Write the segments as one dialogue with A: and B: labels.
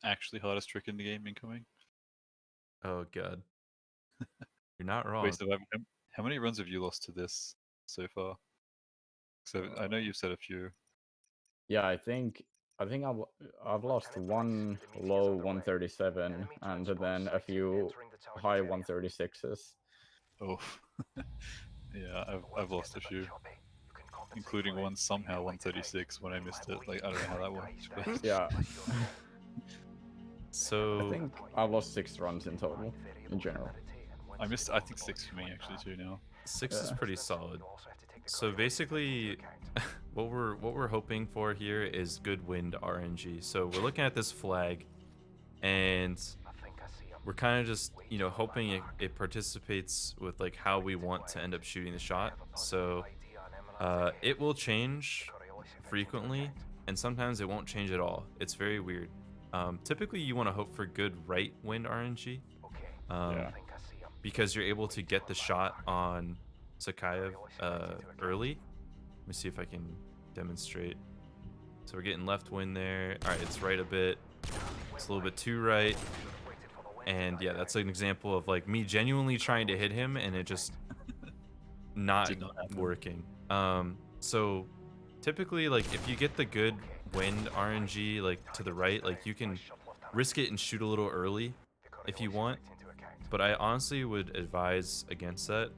A: actually hardest trick in the game incoming.
B: Oh god. You're not wrong.
A: Wait, so how many runs have you lost to this so far? So I know you've said a few.
C: Yeah, I think I've lost one low 137 and then a few high 136s.
A: Oh, yeah, I've lost a few, including one somehow 136 when I missed it. Like I don't know how that worked, but
C: Yeah,
B: So
C: I think I've lost 6 runs in total, in general.
A: I missed. I think 6 for me actually too now.
B: 6 is
C: Yeah.
B: pretty solid. So basically, what we're hoping for here is good wind RNG. So we're looking at this flag, and we're kind of just hoping it participates with like how we want to end up shooting the shot. So it will change frequently, and sometimes it won't change at all. It's very weird. Typically, you want to hope for good right wind RNG.
C: Yeah.
B: Because you're able to get the shot on Sakayev early. Let me see if I can demonstrate. So we're getting left wind there. All right, it's right a bit. It's a little bit too right. And yeah, that's an example of like me genuinely trying to hit him and it just not
A: Did not happen.
B: working. So typically, like if you get the good wind RNG like to the right, like you can risk it and shoot a little early if you want. But I honestly would advise against that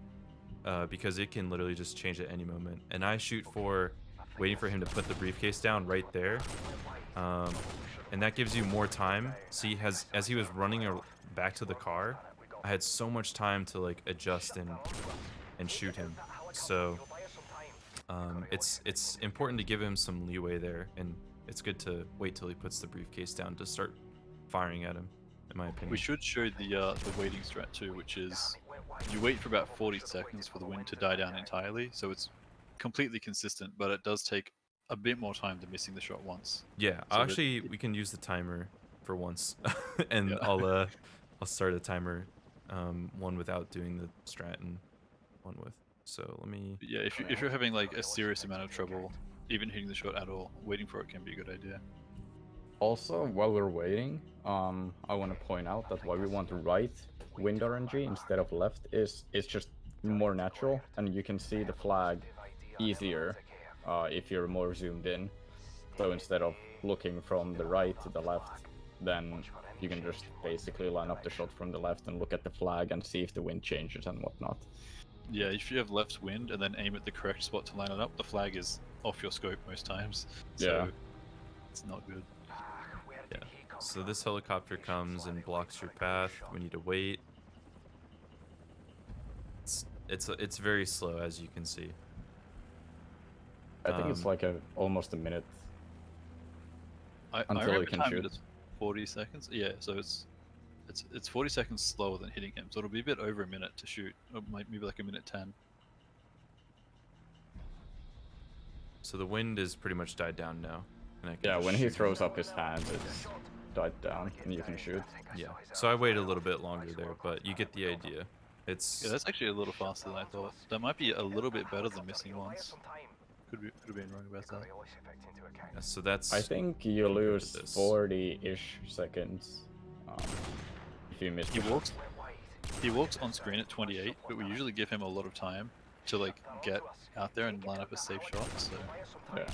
B: because it can literally just change at any moment. And I shoot for waiting for him to put the briefcase down right there. And that gives you more time. See, as he was running back to the car, I had so much time to like adjust and shoot him. So it's important to give him some leeway there, and it's good to wait till he puts the briefcase down to start firing at him. In my opinion.
A: We should show the waiting strat too, which is you wait for about 40 seconds for the wind to die down entirely, so it's completely consistent, but it does take a bit more time than missing the shot once.
B: Yeah,
A: So
B: actually, we can use the timer for once, and
A: Yeah.
B: I'll start a timer, one without doing the strat and one with. So let me.
A: But yeah, if you're having like a serious amount of trouble, even hitting the shot at all, waiting for it can be a good idea.
C: Also, while we're waiting, I want to point out that why we want right wind RNG instead of left is it's just more natural, and you can see the flag easier if you're more zoomed in. So instead of looking from the right to the left, then you can just basically line up the shot from the left and look at the flag and see if the wind changes and whatnot.
A: Yeah, if you have left wind and then aim at the correct spot to line it up, the flag is off your scope most times. So
C: Yeah.
A: it's not good.
B: Yeah. So this helicopter comes and blocks your path. We need to wait. It's very slow, as you can see.
C: I think it's like almost a minute
A: I
C: until
A: remember
C: you can
A: timing
C: shoot.
A: it's 40 seconds. Yeah, so it's 40 seconds slower than hitting him, so it'll be a bit over a minute to shoot, or maybe like a minute 10.
B: So the wind is pretty much died down now. And I can
C: Yeah,
B: just
C: when he
B: shoot.
C: throws up his hand, it's died down and you can shoot.
B: Yeah. So I waited a little bit longer there, but you get the idea. It's
A: Yeah, that's actually a little faster than I thought. That might be a little bit better than missing once. Could have been wrong about that.
B: yeah, so that's.
C: I think you
B: compared to
C: lose
B: this.
C: 40-ish seconds if you miss.
A: He walks on screen at 28, but we usually give him a lot of time to like get out there and line up a safe shot. So
C: Yeah.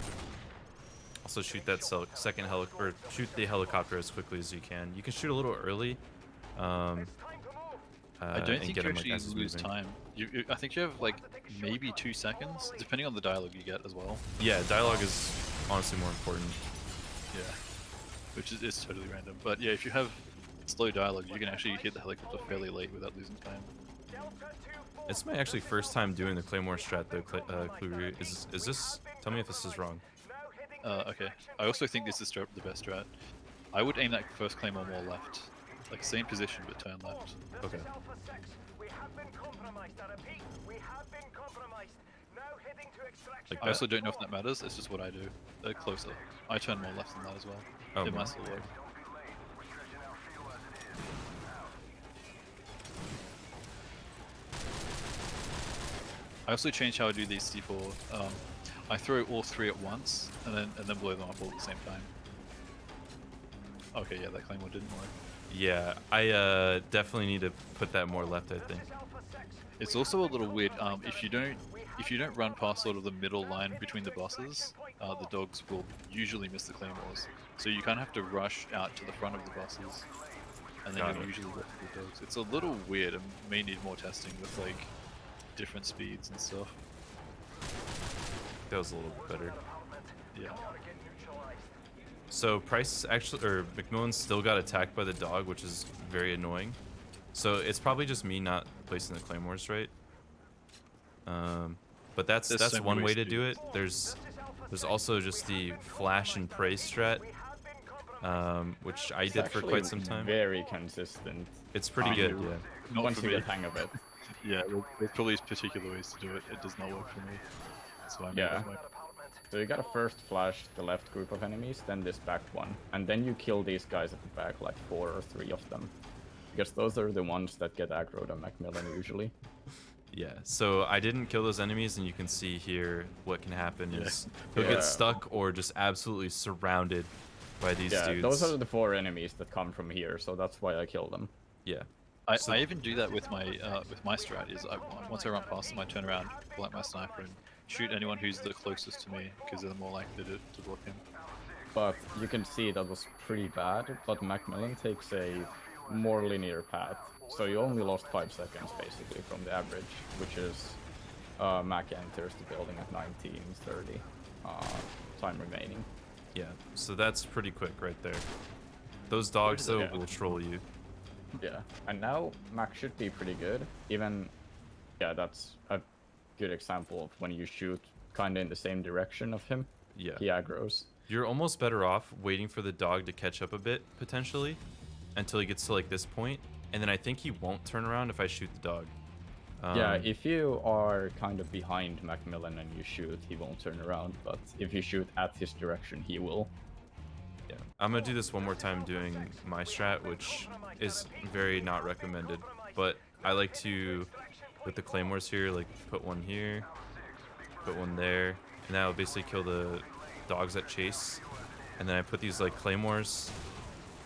B: Also shoot that second or shoot the helicopter as quickly as you can. You can shoot a little early.
A: I don't think you
B: him,
A: actually
B: as he's
A: lose
B: moving.
A: time. I think you have like maybe 2 seconds, depending on the dialogue you get as well.
B: Yeah, dialogue is honestly more important.
A: Yeah, which is totally random. But yeah, if you have slow dialogue, you can actually hit the helicopter fairly late without losing time.
B: It's my actually first time doing the Claymore strat though. Clue, is this? Tell me if this is wrong.
A: Okay. I also think this is the best strat. I would aim that first Claymore more left. Like same position but turn left.
B: Okay. Like
A: I also don't know if that matters, it's just what I do. They're closer. I turn more left than that as well.
B: Oh,
A: It
B: more.
A: might still work. I also changed how I do these C4. I throw all 3 at once and then blow them up all at the same time. Okay, yeah, that claymore didn't work.
B: Yeah, I definitely need to put that more left, I think.
A: It's also a little weird. If you don't run past sort of the middle line between the bosses, the dogs will usually miss the claymores. So you kind of have to rush out to the front of the bosses, and then
B: Got
A: you'll
B: it.
A: usually get to the dogs. It's a little weird and may need more testing with like different speeds and stuff.
B: That was a little bit better.
A: Yeah.
B: So Price actually, or MacMillan still got attacked by the dog, which is very annoying. So it's probably just me not placing the claymores right. But that's
A: There's so many
B: one way
A: ways
B: to
A: to
B: do
A: do
B: it. There's also just the flash and pray strat, which I
C: It's
B: did for quite
C: actually
B: some time.
C: very consistent.
B: It's pretty
C: Um,
B: good, yeah.
A: Not
C: Once
A: for
C: you
A: me.
C: get the hang of it.
A: Yeah, there's probably particular ways to do it. It does not work for me. So I made
C: Yeah.
A: it my...
C: So you gotta first flash the left group of enemies, then this back one, and then you kill these guys at the back, like 4 or 3 of them, because those are the ones that get aggroed on MacMillan usually.
B: Yeah, so I didn't kill those enemies, and you can see here what can happen
A: Yeah.
B: is he'll
C: Yeah.
B: get stuck or just absolutely surrounded by these
C: Yeah,
B: dudes.
C: those are the 4 enemies that come from here, so that's why I kill them.
B: Yeah.
A: I even do that with my strat. Is once I run past them, I turn around, pull out my sniper, and shoot anyone who's the closest to me, because they're more likely to block him.
C: But you can see that was pretty bad, but MacMillan takes a more linear path. So you only lost 5 seconds basically from the average, which is Mac enters the building at 19:30 time remaining.
B: Yeah, so that's pretty quick right there. Those dogs, though, will troll you.
C: Yeah, and now Mac should be pretty good. Even, yeah, that's a good example of when you shoot kind of in the same direction of him.
B: Yeah.
C: He aggroes.
B: You're almost better off waiting for the dog to catch up a bit, potentially, until he gets to, like, this point. And then I think he won't turn around if I shoot the dog.
C: Yeah, if you are kind of behind MacMillan and you shoot, he won't turn around. But if you shoot at his direction, he will.
B: Yeah, I'm gonna do this one more time doing my strat, which is very not recommended. But I like to, with the claymores here, like put one here, put one there, and that'll basically kill the dogs that chase. And then I put these like claymores,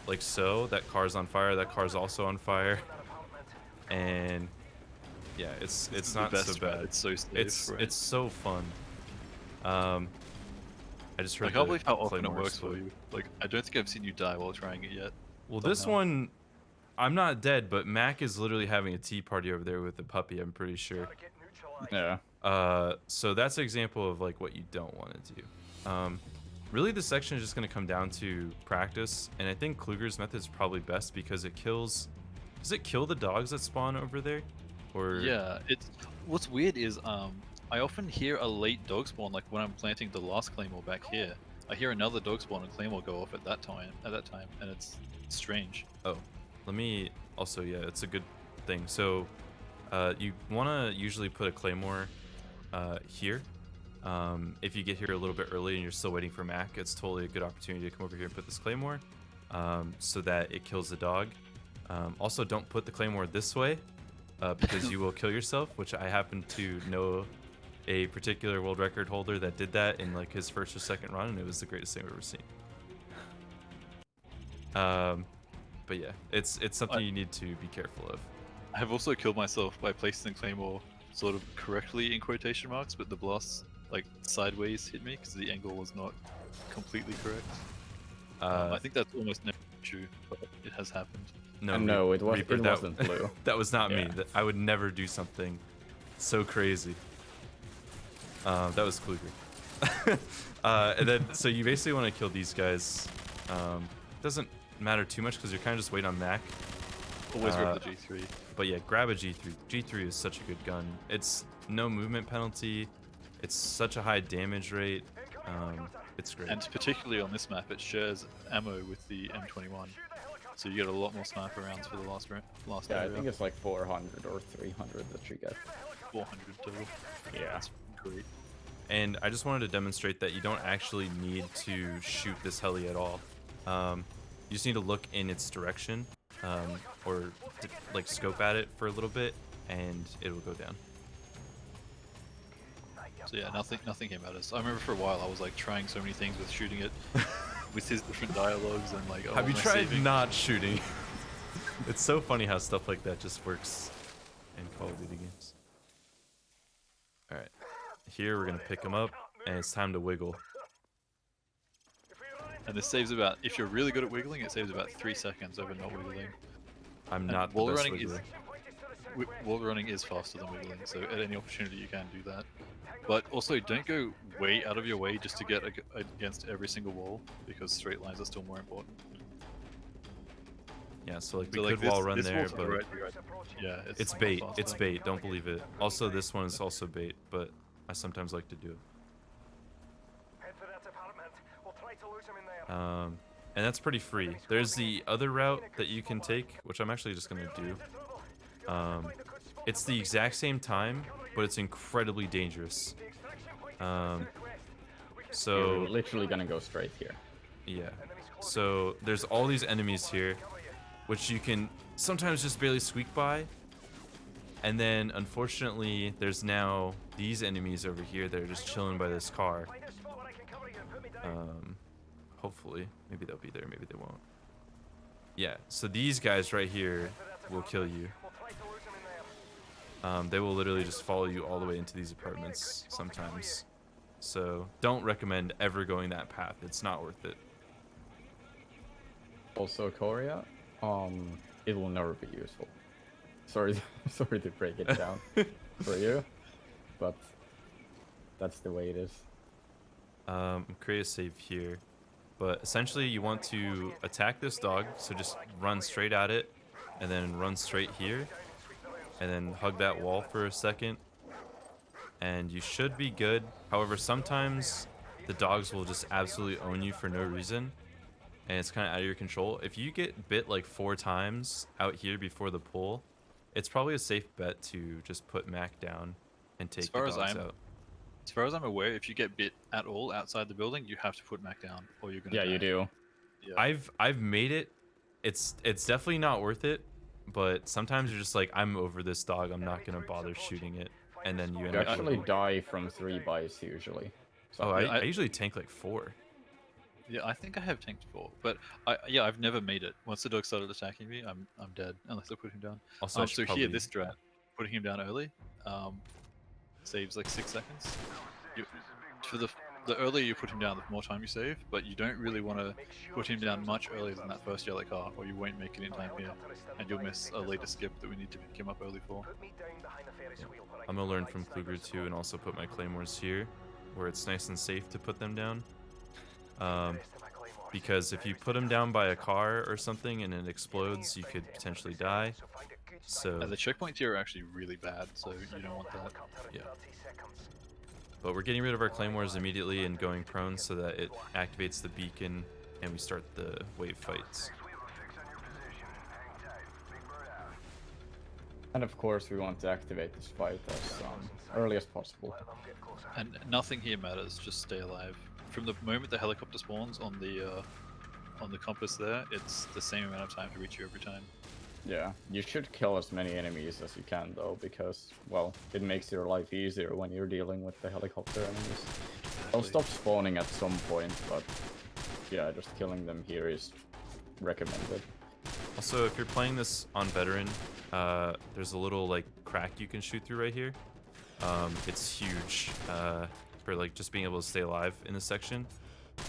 B: like so. That car's on fire. That car's also on fire. And yeah, it's not
A: the best
B: so bad.
A: It's so safe.
B: It's so fun. I just heard.
A: I can't believe how often it
B: claymore
A: works for
B: explode.
A: you. Like, I don't think I've seen you die while trying it yet.
B: Well, this
A: somehow.
B: one, I'm not dead, but Mac is literally having a tea party over there with the puppy, I'm pretty sure.
C: Yeah.
B: So that's an example of like what you don't want to do. Really, this section is just going to come down to practice, and I think Kluger's method is probably best because it kills. Does it kill the dogs that spawn over there? Or
A: Yeah, it's what's weird is I often hear a late dog spawn, like when I'm planting the last claymore back here. I hear another dog spawn and claymore go off at that time, and it's strange.
B: Oh, let me also, yeah, it's a good thing. So you want to usually put a claymore here. If you get here a little bit early and you're still waiting for Mac, it's totally a good opportunity to come over here and put this claymore so that it kills the dog. Also, don't put the claymore this way because you will kill yourself, which I happen to know a particular world record holder that did that in like his first or second run, and it was the greatest thing I've ever seen. But yeah, it's something you need to be careful of.
A: I have also killed myself by placing the claymore sort of correctly in quotation marks, but the blast like sideways hit me because the angle was not completely correct. I think that's almost never true, but it has happened.
C: No, it
B: Reaper,
C: wasn't blue.
B: That was not me.
C: Yeah.
B: I would never do something so crazy. That was Kluger. And then, so you basically want to kill these guys. Doesn't matter too much because you're kind of just waiting on Mac.
A: Always grab the G3.
B: But yeah, grab a G3. G3 is such a good gun. It's no movement penalty. It's such a high damage rate. It's great.
A: And particularly on this map, it shares ammo with the M21. So you get a lot more sniper rounds for the last
C: Yeah, I
A: area.
C: think it's like 400 or 300 that you get.
A: 400 total.
C: Yeah.
A: That's great.
B: And I just wanted to demonstrate that you don't actually need to shoot this heli at all. You just need to look in its direction, or like scope at it for a little bit, and it'll go down.
A: So yeah, nothing came at us. I remember for a while I was like trying so many things with shooting it with his different dialogues and like. Oh,
B: Have you
A: am I
B: tried
A: saving?
B: not shooting? It's so funny how stuff like that just works in Call of Duty games. All right, here we're gonna pick him up, and it's time to wiggle.
A: And this saves about, if you're really good at wiggling, it saves about 3 seconds over not wiggling.
B: I'm
A: And
B: not the
A: wall
B: best
A: running
B: wiggler.
A: wall running is faster than wiggling, so at any opportunity you can do that. But also, don't go way out of your way just to get against every single wall, because straight lines are still more important.
B: Yeah, so like we
A: So like
B: could wall run
A: this
B: there,
A: wall's
B: but
A: right, yeah,
B: it's bait.
A: faster.
B: It's bait. Don't believe it. Also, this one is also bait, but I sometimes like to do it. And that's pretty free. There's the other route that you can take, which I'm actually just gonna do. It's the exact same time, but it's incredibly dangerous. So
C: We're literally gonna go straight here.
B: yeah. So there's all these enemies here, which you can sometimes just barely squeak by. And then, unfortunately, there's now these enemies over here that are just chilling by this car. Hopefully. Maybe they'll be there, maybe they won't. Yeah, so these guys right here will kill you. They will literally just follow you all the way into these apartments sometimes. So don't recommend ever going that path. It's not worth it.
C: Also, Korea, it will never be useful. Sorry, sorry to break it down for you, but that's the way it is.
B: Create a save here. But essentially you want to attack this dog, so just run straight at it, and then run straight here, and then hug that wall for a second, and you should be good. However, sometimes the dogs will just absolutely own you for no reason, and it's kind of out of your control. If you get bit like 4 times out here before the pull, it's probably a safe bet to just put Mac down and take the dogs out.
A: As far as I'm aware, if you get bit at all outside the building, you have to put Mac down, or you're gonna die.
C: You do.
A: Yeah.
B: I've made it. It's definitely not worth it, but sometimes you're just like, I'm over this dog, I'm not gonna bother shooting it, and then you end
C: You
B: up
C: actually
B: winning.
C: die from 3 bites usually. So
B: Oh, I usually tank like 4.
A: Yeah, I think I have tanked before, but I've never made it. Once the dog started attacking me, I'm dead unless I put him down.
B: Also, I should
A: So
B: probably...
A: here, this strat, putting him down early, saves like 6 seconds. For the earlier you put him down, the more time you save, but you don't really want to put him down much earlier than that first yellow car, or you won't make it in time here, and you'll miss a later skip that we need to pick him up early for.
B: I'm gonna learn from Kluger too, and also put my claymores here, where it's nice and safe to put them down. Because if you put them down by a car or something and it explodes, you could potentially die. So
A: And the checkpoints here are actually really bad, so you don't want that.
B: yeah. But we're getting rid of our claymores immediately and going prone so that it activates the beacon and we start the wave fights.
C: And of course, we want to activate this fight as early as possible.
A: And nothing here matters, just stay alive. From the moment the helicopter spawns on the compass there, it's the same amount of time to reach you every time.
C: Yeah, you should kill as many enemies as you can though, because, well, it makes your life easier when you're dealing with the helicopter enemies. They'll stop spawning at some point, but yeah, just killing them here is recommended.
B: Also, if you're playing this on veteran, there's a little like crack you can shoot through right here. It's huge for like just being able to stay alive in this section.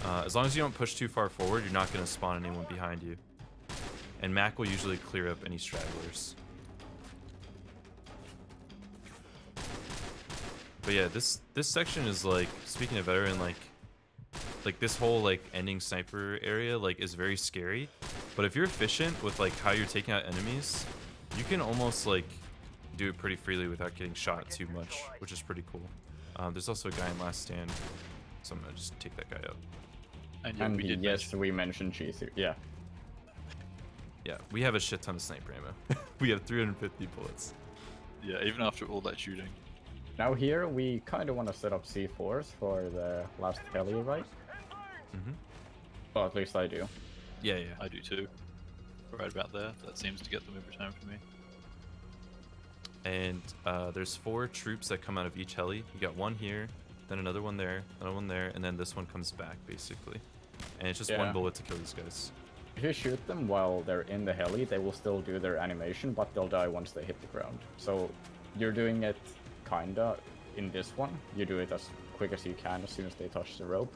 B: As long as you don't push too far forward, you're not going to spawn anyone behind you. And Mac will usually clear up any stragglers. But yeah, this section is like, speaking of veteran, like this whole like ending sniper area like is very scary. But if you're efficient with like how you're taking out enemies, you can almost like do it pretty freely without getting shot too much, which is pretty cool. There's also a guy in Last Stand, so I'm gonna just take that guy out.
A: And
C: yes, we mentioned G3. Yeah.
B: Yeah, we have a shit ton of sniper ammo. We have 350 bullets.
A: Yeah, even after all that shooting.
C: Now here, we kind of want to set up C4s for the last heli, right?
B: Mm-hmm.
C: Well, at least I do.
B: Yeah.
A: I do too. Right about there. That seems to get them every time for me.
B: And there's 4 troops that come out of each heli. You got one here, then another one there, and then this one comes back, basically. and it's just
C: Yeah.
B: one bullet to kill these guys.
C: If you shoot them while they're in the heli, they will still do their animation, but they'll die once they hit the ground. So you're doing it kinda in this one. You do it as quick as you can as soon as they touch the rope.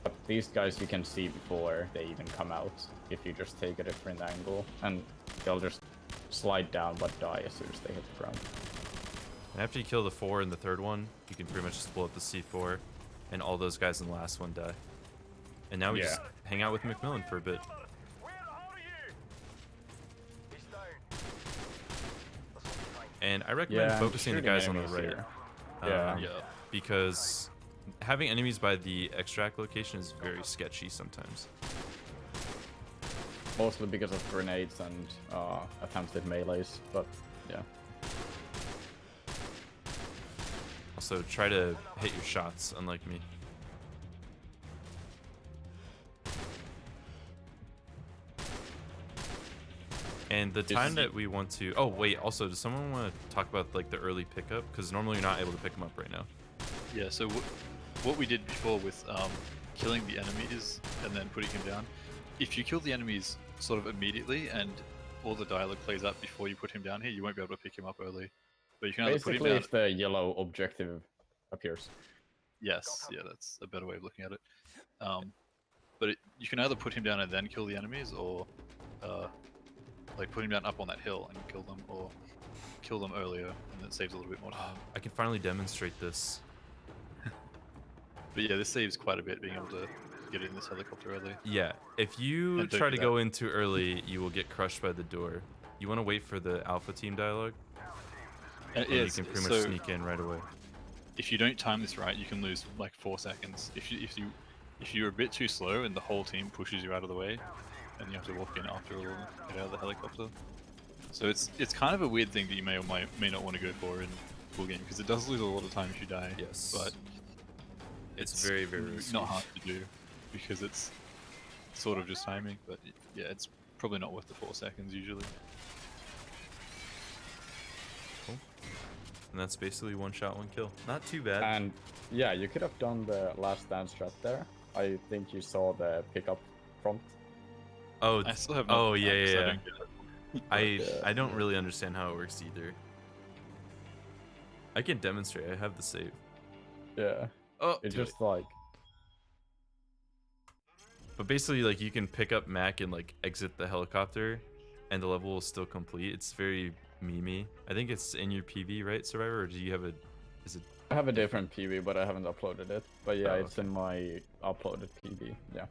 C: But these guys you can see before they even come out if you just take a different angle, and they'll just slide down but die as soon as they hit the ground.
B: And after you kill the 4 in the third one, you can pretty much just blow up the C4, and all those guys in the last one die. And now we just hang out with MacMillan for a bit. And I recommend focusing the guys on the right.
C: Yeah.
B: Because having enemies by the extract location is very sketchy sometimes.
C: Mostly because of grenades and attempted melees, but yeah.
B: Also, try to hit your shots, unlike me. And the time that we want to... Oh, wait, also, does someone want to talk about, like, the early pickup? Because normally you're not able to pick them up right now.
A: Yeah, so what we did before with killing the enemies and then putting him down, if you kill the enemies sort of immediately and all the dialogue plays out before you put him down here, you won't be able to pick him up early. But you can either put him
C: Basically,
A: down...
C: if the yellow objective appears.
A: Yes, yeah, that's a better way of looking at it. But you can either put him down and then kill the enemies, or like put him down up on that hill and kill them, or kill them earlier, and it saves a little bit more time.
B: I can finally demonstrate this.
A: But yeah, this saves quite a bit, being able to get in this helicopter early.
B: Yeah, if you
A: And don't
B: try
A: do
B: to
A: that.
B: go in too early, you will get crushed by the door. You want to wait for the alpha team dialogue,
A: And
B: and you can pretty much sneak in right away.
A: If you don't time this right, you can lose like 4 seconds. If you're a bit too slow and the whole team pushes you out of the way, and you have to walk in after a little, get out of the helicopter. So it's kind of a weird thing that you may or may not want to go for in full game, because it does lose a lot of time if you die.
B: Yes.
A: But
B: It's very, very risky.
A: not hard to do, because it's sort of just timing. But yeah, it's probably not worth the 4 seconds usually.
B: Cool. And that's basically one shot, one kill. Not too bad.
C: And yeah, you could have done the last stand strat there. I think you saw the pickup prompt.
B: Oh,
A: I still have
B: oh
A: not
B: yeah,
A: done that, 'cause
B: yeah.
A: I don't get it.
B: I don't really understand how it works either. I can demonstrate. I have the save.
C: Yeah.
B: Oh,
C: It's
B: do
C: just like,
B: But basically, like, you can pick up Mac and like exit the helicopter, and the level will still complete. It's very memey. I think it's in your PV, right, Survivor? Or do you have a? Is it?
C: I have a different PV, but I haven't uploaded it. But yeah,
B: Oh,
C: it's in my uploaded PV. Yeah.